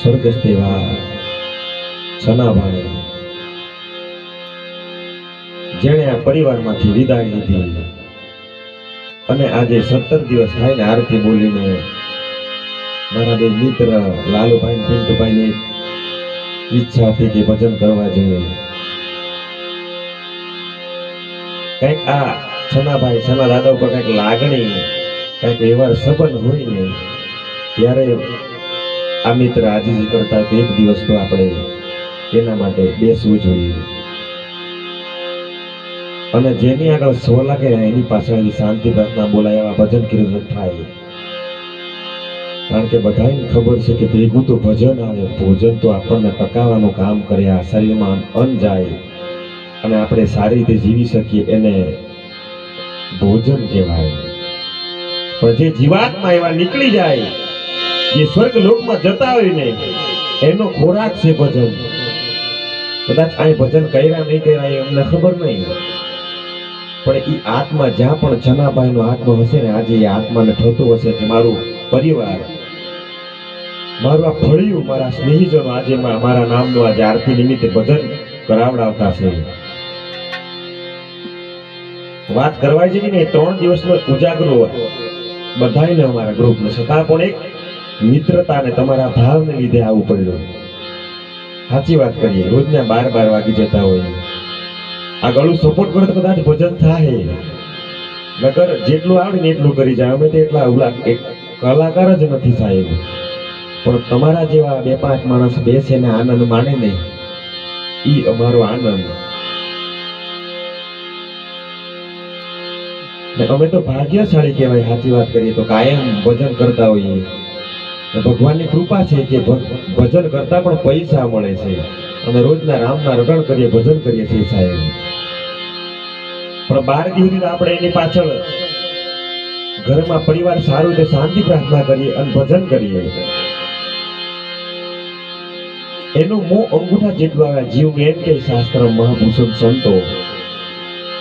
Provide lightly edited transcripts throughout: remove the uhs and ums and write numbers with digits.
સ્વર્ગસ્થ એવા છનાભાઈ જેણે આ પરિવારમાંથી વિદાય લીધી અને આજે 17 દિવસ થાય ને આરતી બોલીને મારા બે મિત્ર લાલુભાઈ પિન્ટુભાઈ ઈચ્છા હતી કે ભજન કરવા જોઈએ. કઈક આ છનાભાઈ છના દાદા ઉપર કઈક લાગણી કઈક વ્યવહાર સંબંધ હોય ને ત્યારે આ મિત્ર આજીજી કરતા એક દિવસ તો આપણે એના માટે બેસવું જોઈએ. અને જેની આગળ 100 લાગે એની પાછળ શાંતિ પ્રાર્થના બોલાય એવા ભજન કીર્તન થાય. કારણ કે બધાને ખબર છે કે ભેગું તો ભજન આવે, ભોજન તો આપણને ટકાવવાનું કામ કરે, આ શરીરમાં અન્ન જાય અને આપણે સારી રીતે જીવી શકીએ એને ભોજન કહેવાય. પણ જે જીવાત્મા એવા નીકળી જાય, જે સ્વર્ગ લોકમાં જતા હોય ને એનો ખોરાક છે ભજન. કદાચ આ ભજન કર્યા નહીં કર્યા એ અમને ખબર નહીં, પણ એ આત્મા જ્યાં પણ છનાભાઈનો આત્મા હશે ને આજે એ આત્માને થતું હશે કે મારું પરિવાર, મારું આ ફળિયું, મારા સ્નેહીજનો આજે મારા નામનું આજે આરતી નિમિત્તે ભજન કરાવડાવતા છે. વાત કરવા જેવી ને 3 દિવસનો ઉજાગરો બધાને અમારા ગ્રુપને, છતાં પણ એક મિત્રતાને તમારા ભાવને લીધે આવવું પડ્યું. સાચી વાત કરીએ, રોજના 12 વાગી જતા હોય, આ ગળું સપોર્ટ કરે તો કદાચ ભજન થાય, નકર જેટલું આવડે ને એટલું કરી જાય. અમે તો એટલા કલાકાર જ નથી સાહેબ, પણ તમારા જેવા 2-5 માણસ બેસે ને આનંદ માણે ને ઈ અમારો આનંદ. અમે તો ભાગ્યશાળી કહેવાય. સાચી વાત કરીએ તો કાયમ ભજન કરતા હોઈએ. ભગવાનની કૃપા છે કે ભજન કરતા પણ પૈસા મળે છે અને રોજના રામના રટણ કરીએ, ભજન કરીએ છીએ સાહેબ. પણ 12 દિવસ આપણે એની પાછળ ઘરમાં પરિવાર સારું રીતે શાંતિ પ્રાર્થના કરીએ અને ભજન કરીએ. એનું મોં અંગૂઠા જેટલું આવે. જીવ એમ કે શાસ્ત્ર મહાભૂષણ સંતો,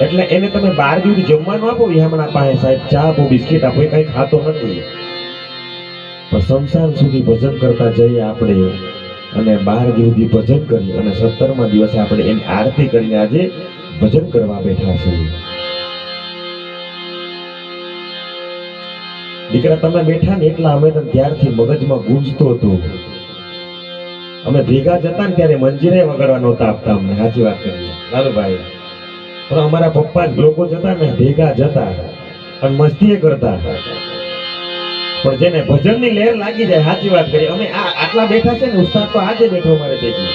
એટલે એને તમે 12 દિવસ જમવાનું આપો વિહામણા પાસે સાહેબ, ચા આપો, બિસ્કિટ આપો, એ કઈ ખાતો નથી. પણ શમશાન સુધી ભજન કરતા જઈએ આપણે અને 12 દિવસ ભજન કરી અને 17મા દિવસે આપણે એની આરતી કરીને આજે ભજન કરવા બેઠા છીએ. દીકરા તમે બેઠા ને એટલા અમે ત્યારથી મગજમાં ગુંજતું હતું. અમે ભેગા જતા ને ત્યારે મંજીરે વગાડવા નહોતા આપતા અમને. સાચી વાત કરીએ લાલુભાઈ, પણ અમારા પપ્પા લોકો જતા ને ભેગા જતા અને મસ્તી કરતા. પણ જેને ભજનની લહેર લાગી જાય, સાચી વાત કરીએ, અમે આટલા બેઠા છે ને, ઉસ્તાદ તો આજે બેઠો અમારે ભેગી,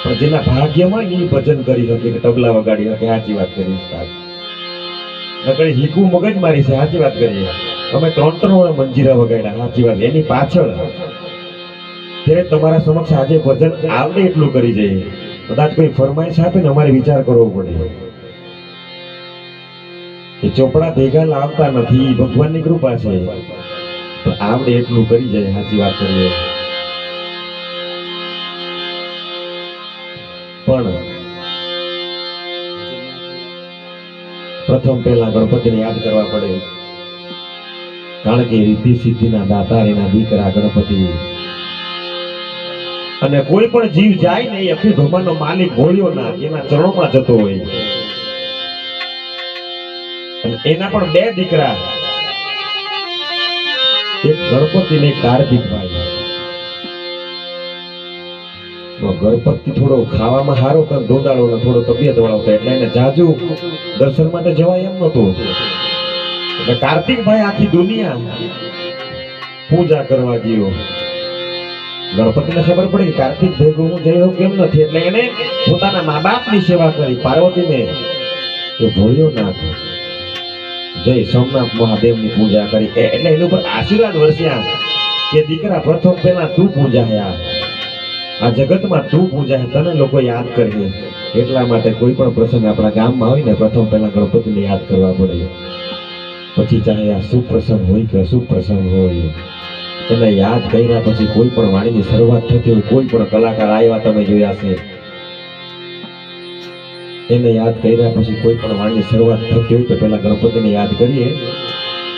પણ જેના ભાગ્યમાં એ ભજન કરી શકે કે તબલા વગાડી શકે. સાચી વાત કરી ઉસ્તાદ, નકરી હીકું મગજ મારી છે. સાચી વાત કરીએ, અમે 3 મંજીરા વગાડ્યા. સાચી વાત, એની પાછળ ત્યારે તમારા સમક્ષ આજે ભજન આવડે એટલું કરી જઈએ. કદાચ કોઈ ફરમાઈશ આપે ને અમારે વિચાર કરવો પડે કે ચોપડા ભેગા લાવતા નથી, ભગવાનની કૃપા છે, તો આવડે એટલું કરી જાય. સાચી વાત કરીએ, પણ પ્રથમ પહેલા ગણપતિને યાદ કરવા પડે, કારણ કે રિદ્ધિ સિદ્ધિના દાતા એના દીકરા ગણપતિ. અને કોઈ પણ જીવ જાય ને એ અખિલ બ્રહ્માંડનો માલિક ભોળિયો ના એના ચરણોમાં જતો હોય. અને એના પણ 2 દીકરા, એક ગણપતિ ને કાર્તિકભાઈ. ગણપતિ થોડો ખાવામાં સારો પણ દોડાળો ને થોડો તબિયત વાળો હતો, એટલે એને જાજુ દર્શન માટે જવાય એમ નતું. એટલે કાર્તિકભાઈ આખી દુનિયા પૂજા કરવા ગયો. ગણપતિને ખબર પડી કે કાર્તિક ભેગું હું જઈ કેમ નથી, એટલે એને પોતાના મા બાપની સેવા કરી. પાર્વતીને તો ભોળ્યો નાથ જય સોમનાથ મહાદેવની પૂજા કરી. એટલે એની ઉપર આશીર્વાદ વરસ્યા કે દીકરા પ્રથમ પહેલા તું પૂજા હે, આ જગતમાં તું પૂજા હે, તને લોકો યાદ કરીએ. એટલા માટે કોઈ પણ પ્રસંગ આપણા ગામમાં હોય ને પ્રથમ પહેલા ગણપતિને યાદ કરવા પડે. પછી ચાહે આ શુભ પ્રસંગ હોય કે અશુભ પ્રસંગ હોય, એને યાદ કર્યા પછી કોઈ પણ વાણીની શરૂઆત થતી હોય, કોઈ પણ કલાકાર આવ્યા તમે જોયા છે, એને યાદ કર્યા પછી કોઈ પણ વાણીની શરૂઆત થતી હોય તો પહેલા ગણપતિને યાદ કરીએ.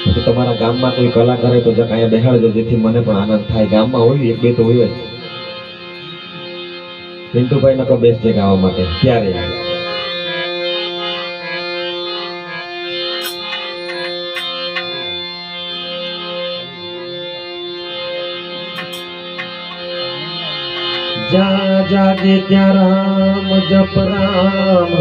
પછી તમારા ગામમાં કોઈ કલાકાર હોય તો જક અહીંયા બેહાડજો, જેથી મને પણ આનંદ થાય. ગામમાં હોય 1-2 તો હોય જ, પિન્ટુભાઈ નકો બેસજે ગાવા માટે ત્યારે જા જાગે ત્યાં રામ જપ રામ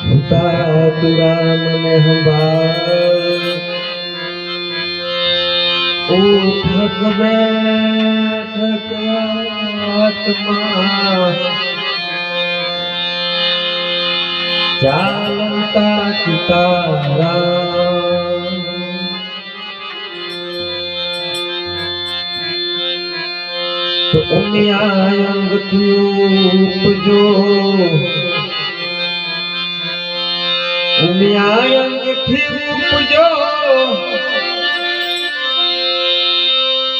હુતા તું રામ ને હંભાળ ઉઠક બેઠક આત્મા ચાલતા તુકારામ તો ઉમિયા અંગ ઉપજો ઉમિયા અંગ ઉપજો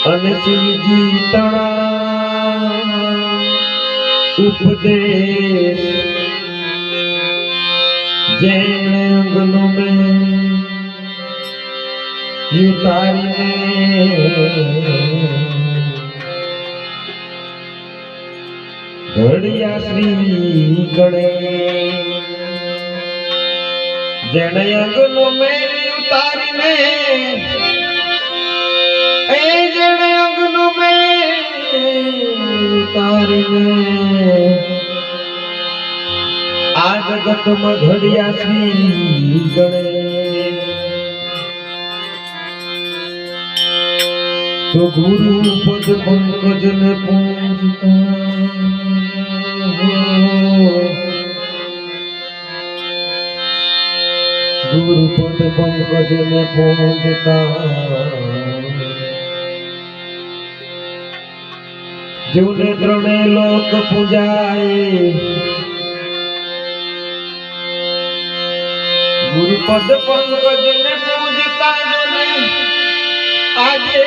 અને શિવજી તણા ઉપદેશ જૈન અંગનો મેં ઉતારીને ઘડિયા શ્રી ગણેશ જૈન અંગનો મેં ઉતારીને આ જગતમાં ઘડિયા શ્રી ગણેશ તો ગુરુ પદ પંકજ ને ગુરુ પદ પંકજ ને પહોંચતા જેને ત્રણે લોક પૂજાય ગુરુપદ પંકજ ને પૂજતા જોને આજે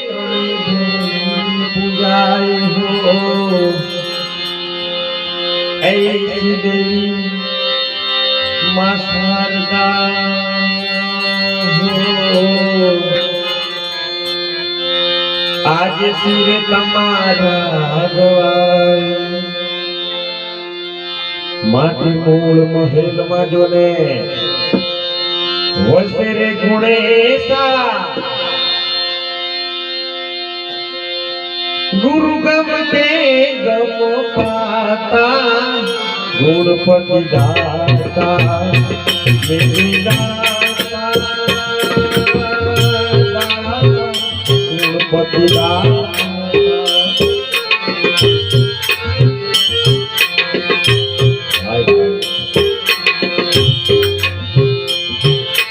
ત્રણે પૂજાય હો ऐसी देवी मां शारदा हो आज सिर તમારા ગવાય માટી મૂળ મહેલ માં જોને વસે રે ગુણેશા गुरु गमते गम पाता गुणपति दाता मेरी दाता गुणपति दाता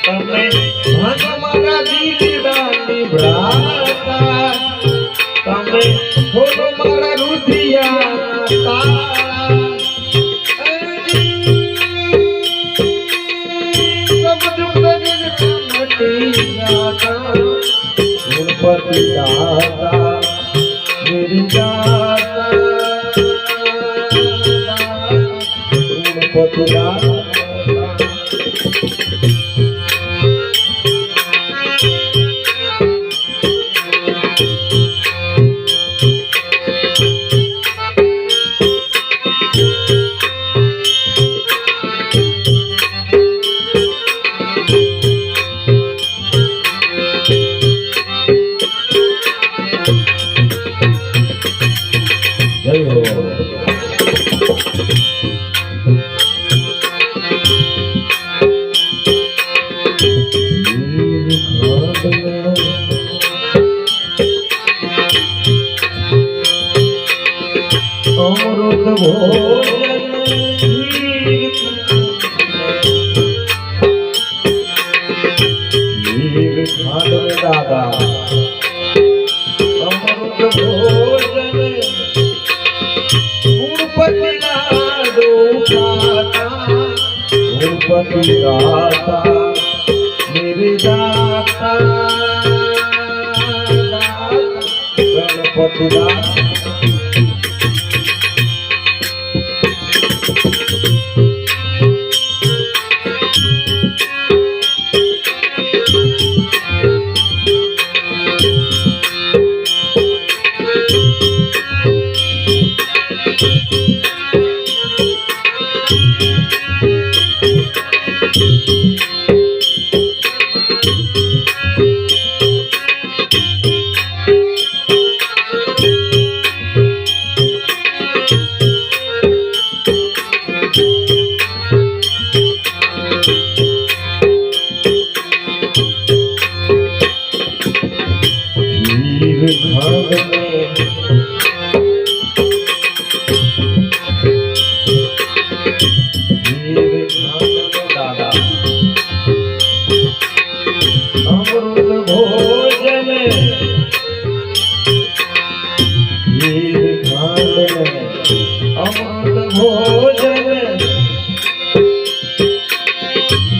तमे भग मारा दीदा निभराता तमे खोलो मारा रुधिया तारा सब दुख मटी जाता गुणपति दाता मेरी दाता गुणपति दाता अमृत भोजन नीर खांड में दादा अमृत भोजन गुणपति लाडो खाता गुणपति दाता मेरे दाता गणपति दाता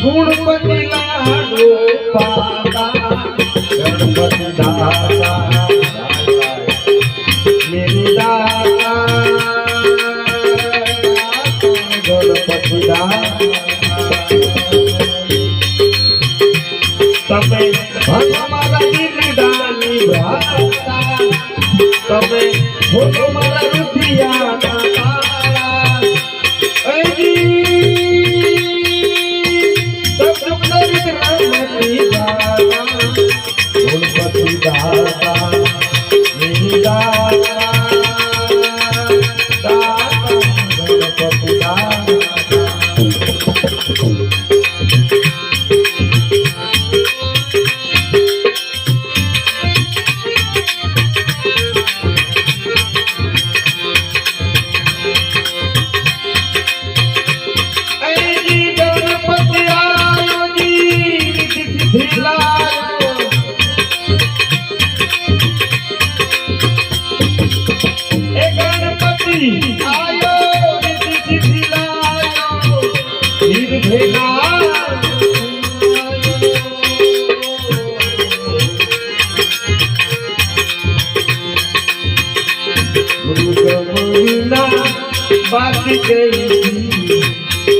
ગુણપતિ લાડો પાતા ગણપતિ દાતા મેરી દાતા ગણપતિ દાતા તમે મારા દિલડાની ભાતા તમે હો મારા રૂપિયા તારા ગણપતિ દાતા મેરી દાતા દાતા ગણપતિ દાતા बात गई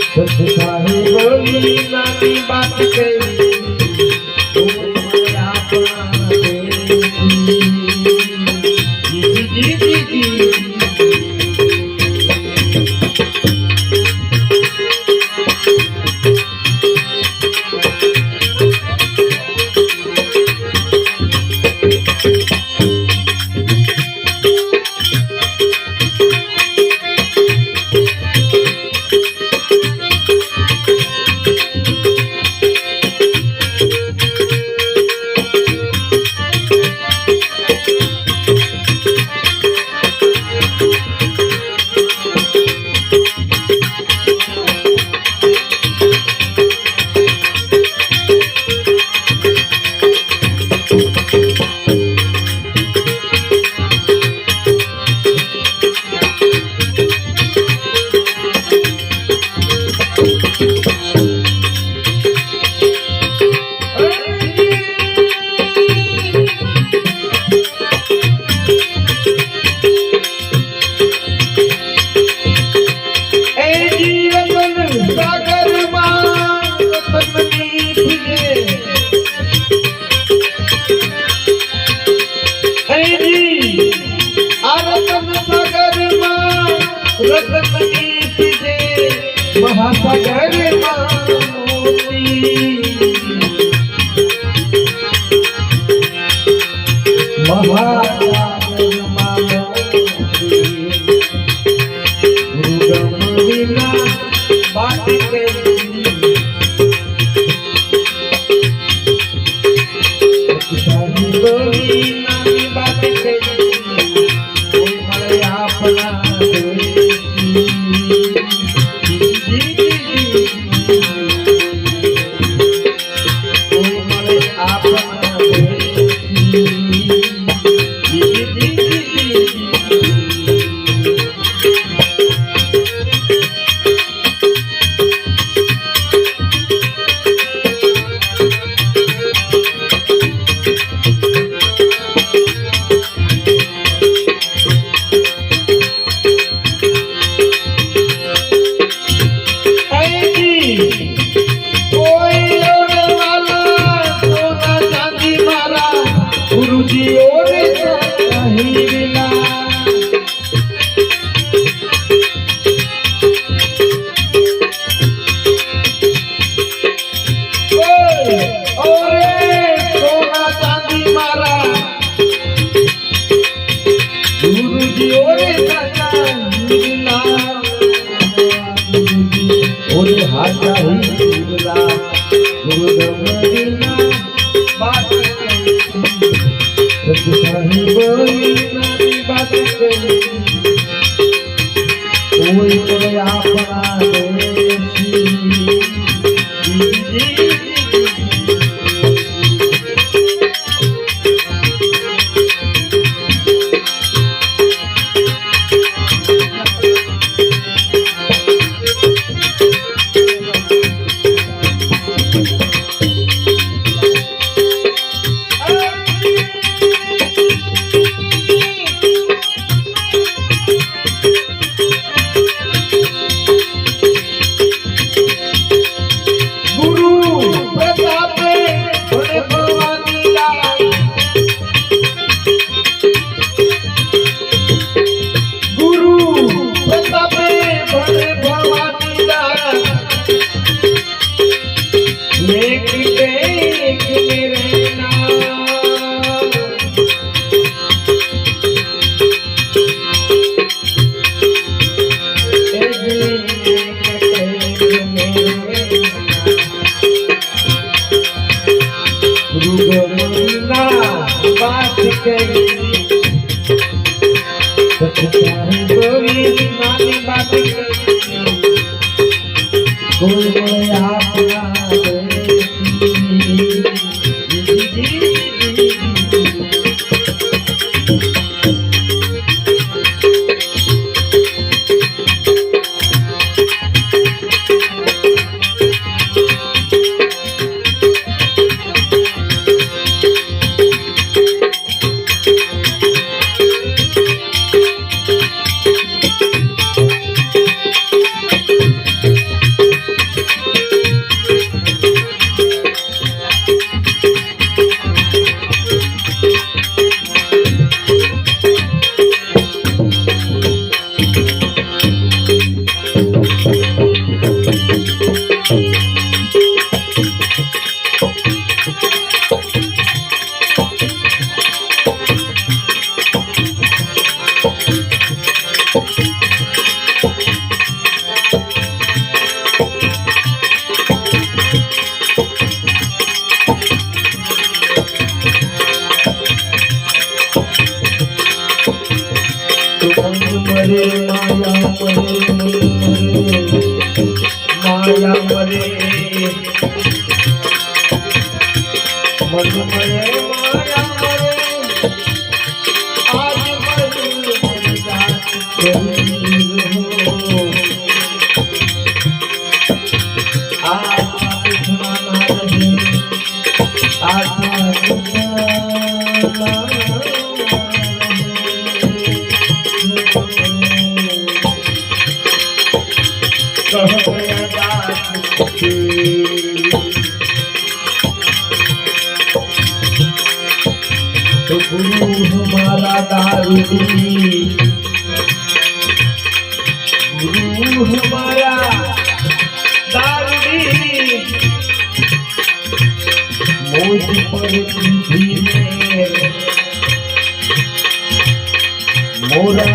सच साहिब मीना की बात गई महासागर बात कोई एक देख मेरे नाम बात करी गोरी नानी बात करी कोई आपना मरे माया मरे मन मरे माया मरे आज तो गुरु हमारा दारूदी गुरु हमारा दारूदी मुझ पर धीरे मोरा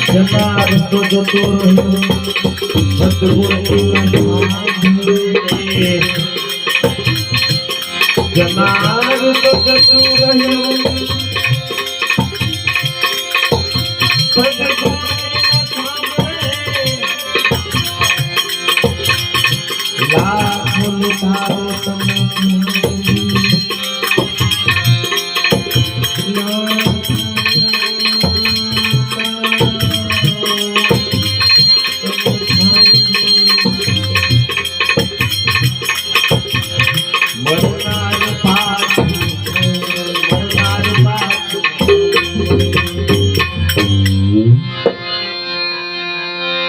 जनार तो जो तो सतगुरु जनार तो जो तो